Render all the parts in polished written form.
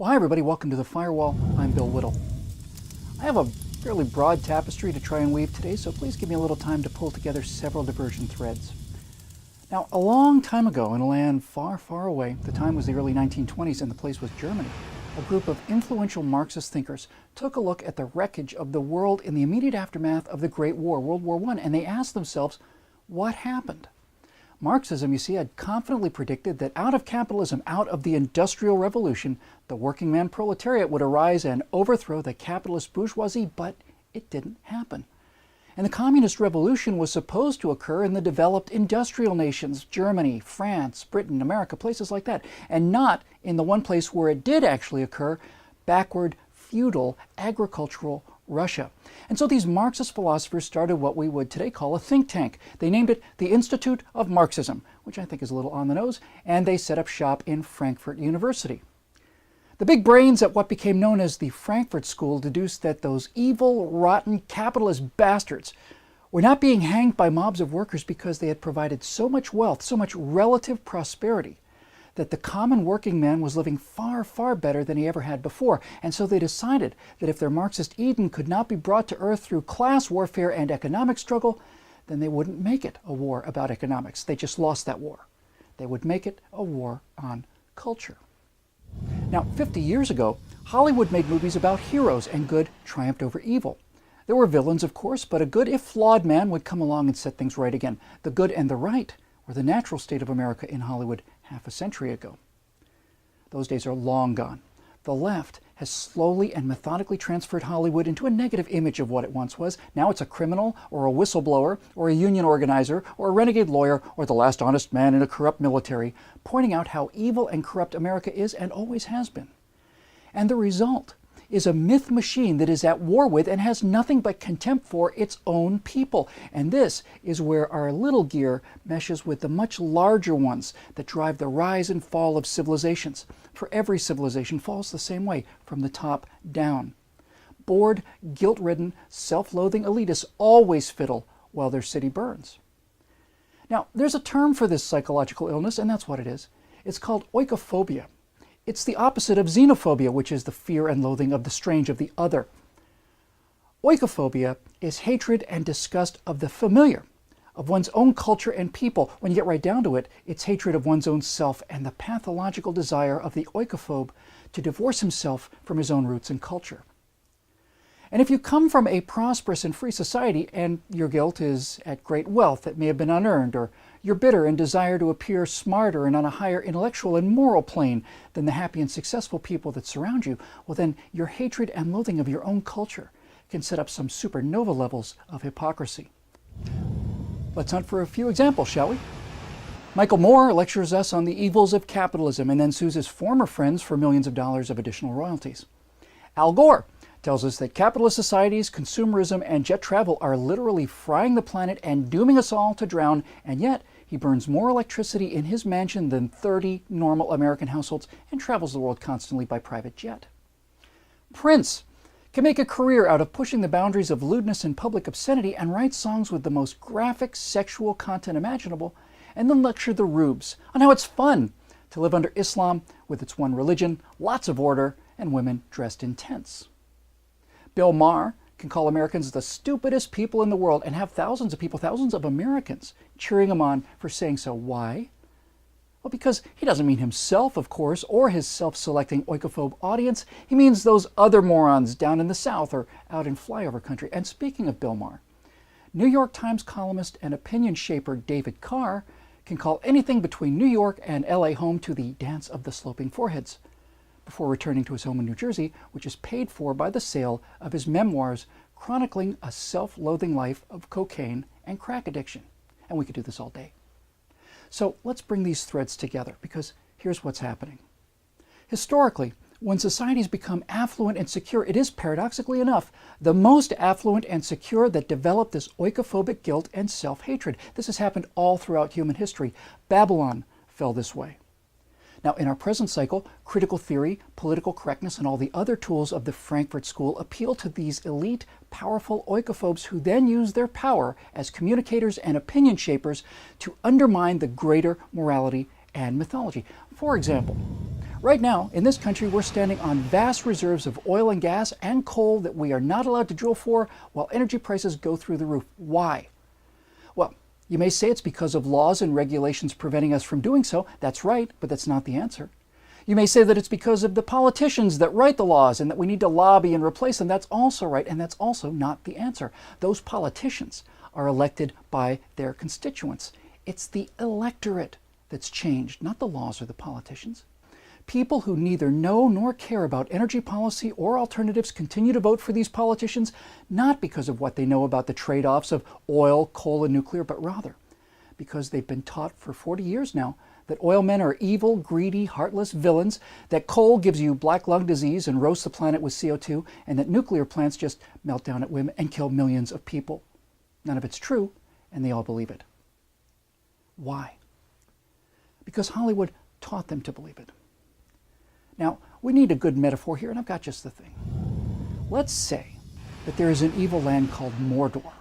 Well, hi everybody, welcome to The Firewall. I'm Bill Whittle. I have a fairly broad tapestry to try and weave today, so please give me a little time to pull together several divergent threads. Now, a long time ago in a land far, far away, the time was the early 1920s and the place was Germany, a group of influential Marxist thinkers took a look at the wreckage of the world in the immediate aftermath of the Great War, World War I, and they asked themselves, what happened? Marxism, you see, had confidently predicted that out of capitalism, out of the Industrial Revolution, the working man proletariat would arise and overthrow the capitalist bourgeoisie, but it didn't happen. And the Communist Revolution was supposed to occur in the developed industrial nations, Germany, France, Britain, America, places like that, and not in the one place where it did actually occur, backward, feudal, agricultural Russia. And so these Marxist philosophers started what we would today call a think tank. They named it the Institute of Marxism, which I think is a little on the nose, and they set up shop in Frankfurt University. The big brains at what became known as the Frankfurt School deduced that those evil, rotten, capitalist bastards were not being hanged by mobs of workers because they had provided so much wealth, so much relative prosperity, that the common working man was living far, far better than he ever had before. And so they decided that if their Marxist Eden could not be brought to earth through class warfare and economic struggle, then they wouldn't make it a war about economics. They just lost that war. They would make it a war on culture. Now, 50 years ago, Hollywood made movies about heroes, and good triumphed over evil. There were villains, of course, but a good, if flawed, man would come along and set things right again. The good and the right were the natural state of America in Hollywood half a century ago. Those days are long gone. The left has slowly and methodically transferred Hollywood into a negative image of what it once was. Now it's a criminal, or a whistleblower, or a union organizer, or a renegade lawyer, or the last honest man in a corrupt military, pointing out how evil and corrupt America is and always has been. And the result is a myth machine that is at war with and has nothing but contempt for its own people. And this is where our little gear meshes with the much larger ones that drive the rise and fall of civilizations. For every civilization falls the same way, from the top down. Bored, guilt-ridden, self-loathing elitists always fiddle while their city burns. Now, there's a term for this psychological illness, and that's what it is. It's called oikophobia. It's the opposite of xenophobia, which is the fear and loathing of the strange, of the other. Oikophobia is hatred and disgust of the familiar, of one's own culture and people. When you get right down to it, it's hatred of one's own self and the pathological desire of the oikophobe to divorce himself from his own roots and culture. And if you come from a prosperous and free society and your guilt is at great wealth that may have been unearned, or you're bitter and desire to appear smarter and on a higher intellectual and moral plane than the happy and successful people that surround you, well then your hatred and loathing of your own culture can set up some supernova levels of hypocrisy. Let's hunt for a few examples, shall we? Michael Moore lectures us on the evils of capitalism and then sues his former friends for millions of dollars of additional royalties. Al Gore tells us that capitalist societies, consumerism, and jet travel are literally frying the planet and dooming us all to drown, and yet he burns more electricity in his mansion than 30 normal American households and travels the world constantly by private jet. Prince can make a career out of pushing the boundaries of lewdness and public obscenity and write songs with the most graphic sexual content imaginable, and then lecture the rubes on how it's fun to live under Islam with its one religion, lots of order, and women dressed in tents. Bill Maher can call Americans the stupidest people in the world and have thousands of people, thousands of Americans, cheering him on for saying so. Why? Well, because he doesn't mean himself, of course, or his self-selecting oikophobe audience. He means those other morons down in the South or out in flyover country. And speaking of Bill Maher, New York Times columnist and opinion shaper David Carr can call anything between New York and LA home to the dance of the sloping foreheads, before returning to his home in New Jersey, which is paid for by the sale of his memoirs chronicling a self-loathing life of cocaine and crack addiction. And we could do this all day. So let's bring these threads together, because here's what's happening. Historically, when societies become affluent and secure, it is, paradoxically enough, the most affluent and secure that develop this oikophobic guilt and self-hatred. This has happened all throughout human history. Babylon fell this way. Now, in our present cycle, critical theory, political correctness, and all the other tools of the Frankfurt School appeal to these elite, powerful oikophobes who then use their power as communicators and opinion shapers to undermine the greater morality and mythology. For example, Right now, in this country, we're standing on vast reserves of oil and gas and coal that we are not allowed to drill for while energy prices go through the roof. Why? Well, you may say it's because of laws and regulations preventing us from doing so. That's right, but that's not the answer. You may say that it's because of the politicians that write the laws and that we need to lobby and replace them. That's also right, and that's also not the answer. Those politicians are elected by their constituents. It's the electorate that's changed, not the laws or the politicians. People who neither know nor care about energy policy or alternatives continue to vote for these politicians, not because of what they know about the trade-offs of oil, coal, and nuclear, but rather because they've been taught for 40 years now that oil men are evil, greedy, heartless villains, that coal gives you black lung disease and roasts the planet with CO2, and that nuclear plants just melt down at whim and kill millions of people. None of it's true, and they all believe it. Why? Because Hollywood taught them to believe it. Now, we need a good metaphor here, and I've got just the thing. Let's say that there is an evil land called Mordor,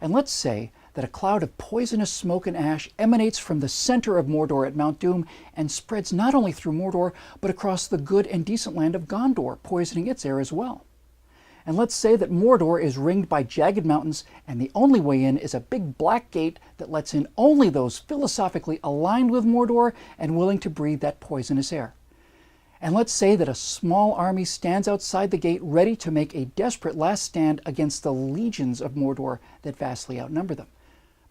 and let's say that a cloud of poisonous smoke and ash emanates from the center of Mordor at Mount Doom and spreads not only through Mordor, but across the good and decent land of Gondor, poisoning its air as well. And let's say that Mordor is ringed by jagged mountains, and the only way in is a big black gate that lets in only those philosophically aligned with Mordor and willing to breathe that poisonous air. And let's say that a small army stands outside the gate ready to make a desperate last stand against the legions of Mordor that vastly outnumber them.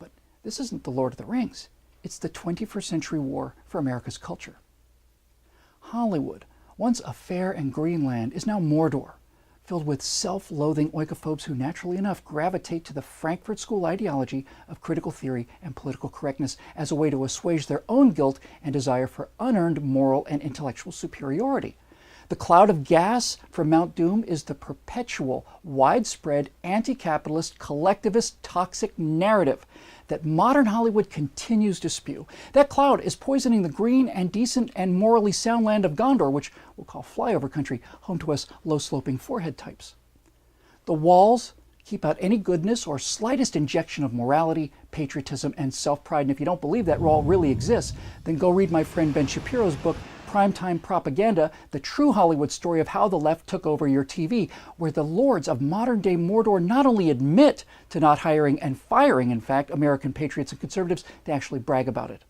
But this isn't the Lord of the Rings. It's the 21st century war for America's culture. Hollywood, once a fair and green land, is now Mordor, filled with self-loathing oikophobes who naturally enough gravitate to the Frankfurt School ideology of critical theory and political correctness as a way to assuage their own guilt and desire for unearned moral and intellectual superiority. The cloud of gas from Mount Doom is the perpetual, widespread, anti-capitalist, collectivist, toxic narrative that modern Hollywood continues to spew. That cloud is poisoning the green and decent and morally sound land of Gondor, which we'll call flyover country, home to us low-sloping forehead types. The walls keep out any goodness or slightest injection of morality, patriotism, and self-pride. And if you don't believe that wall really exists, then go read my friend Ben Shapiro's book, Primetime Propaganda, the true Hollywood story of how the left took over your TV, where the lords of modern-day Mordor not only admit to not hiring and firing, in fact, American patriots and conservatives, they actually brag about it.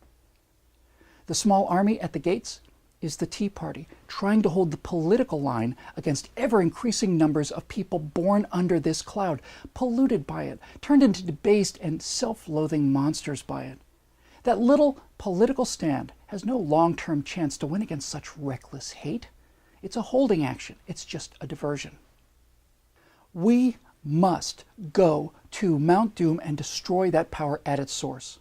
The small army at the gates is the Tea Party, trying to hold the political line against ever-increasing numbers of people born under this cloud, polluted by it, turned into debased and self-loathing monsters by it. That little political stand has no long-term chance to win against such reckless hate. It's a holding action. It's just a diversion. We must go to Mount Doom and destroy that power at its source.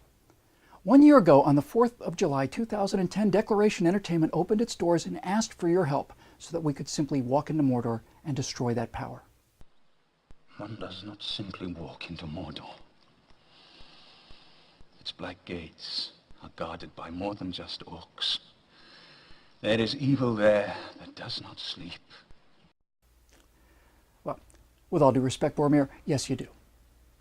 1 year ago, on the 4th of July, 2010, Declaration Entertainment opened its doors and asked for your help so that we could simply walk into Mordor and destroy that power. One does not simply walk into Mordor. Its black gates are guarded by more than just orcs. There is evil there that does not sleep. Well, with all due respect, Boromir, yes you do.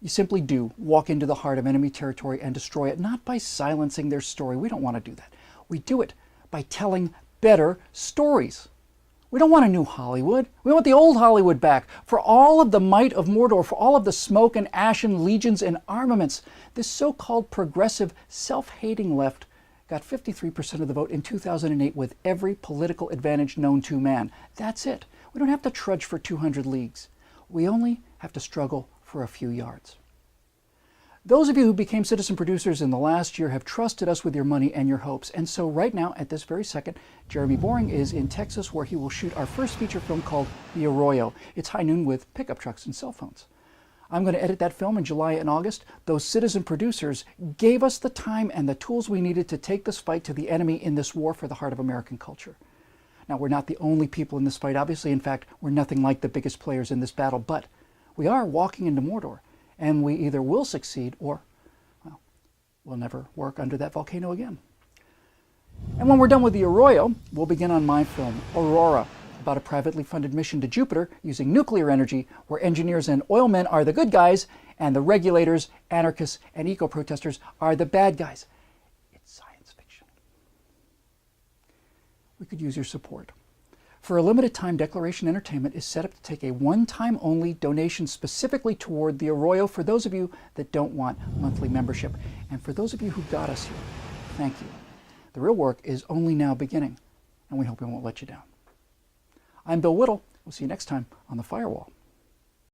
You simply do walk into the heart of enemy territory and destroy it, not by silencing their story. We don't want to do that. We do it by telling better stories. We don't want a new Hollywood. We want the old Hollywood back. For all of the might of Mordor, for all of the smoke and ashen legions and armaments, this so-called progressive, self-hating left got 53% of the vote in 2008 with every political advantage known to man. That's it. We don't have to trudge for 200 leagues. We only have to struggle for a few yards. Those of you who became citizen producers in the last year have trusted us with your money and your hopes. And so right now, at this very second, Jeremy Boring is in Texas where he will shoot our first feature film called The Arroyo. It's high noon with pickup trucks and cell phones. I'm going to edit that film in July and August. Those citizen producers gave us the time and the tools we needed to take this fight to the enemy in this war for the heart of American culture. Now, we're not the only people in this fight, obviously. In fact, we're nothing like the biggest players in this battle, but we are walking into Mordor. And we either will succeed or, well, we'll never work under that volcano again. And when we're done with The Arroyo, we'll begin on my film, Aurora, about a privately funded mission to Jupiter using nuclear energy, where engineers and oil men are the good guys, and the regulators, anarchists, and eco-protesters are the bad guys. It's science fiction. we could use your support. For a limited time, Declaration Entertainment is set up to take a one-time only donation specifically toward the Arroyo for those of you that don't want monthly membership. And for those of you who got us here, thank you. The real work is only now beginning, and we hope we won't let you down. I'm Bill Whittle. We'll see you next time on The Firewall.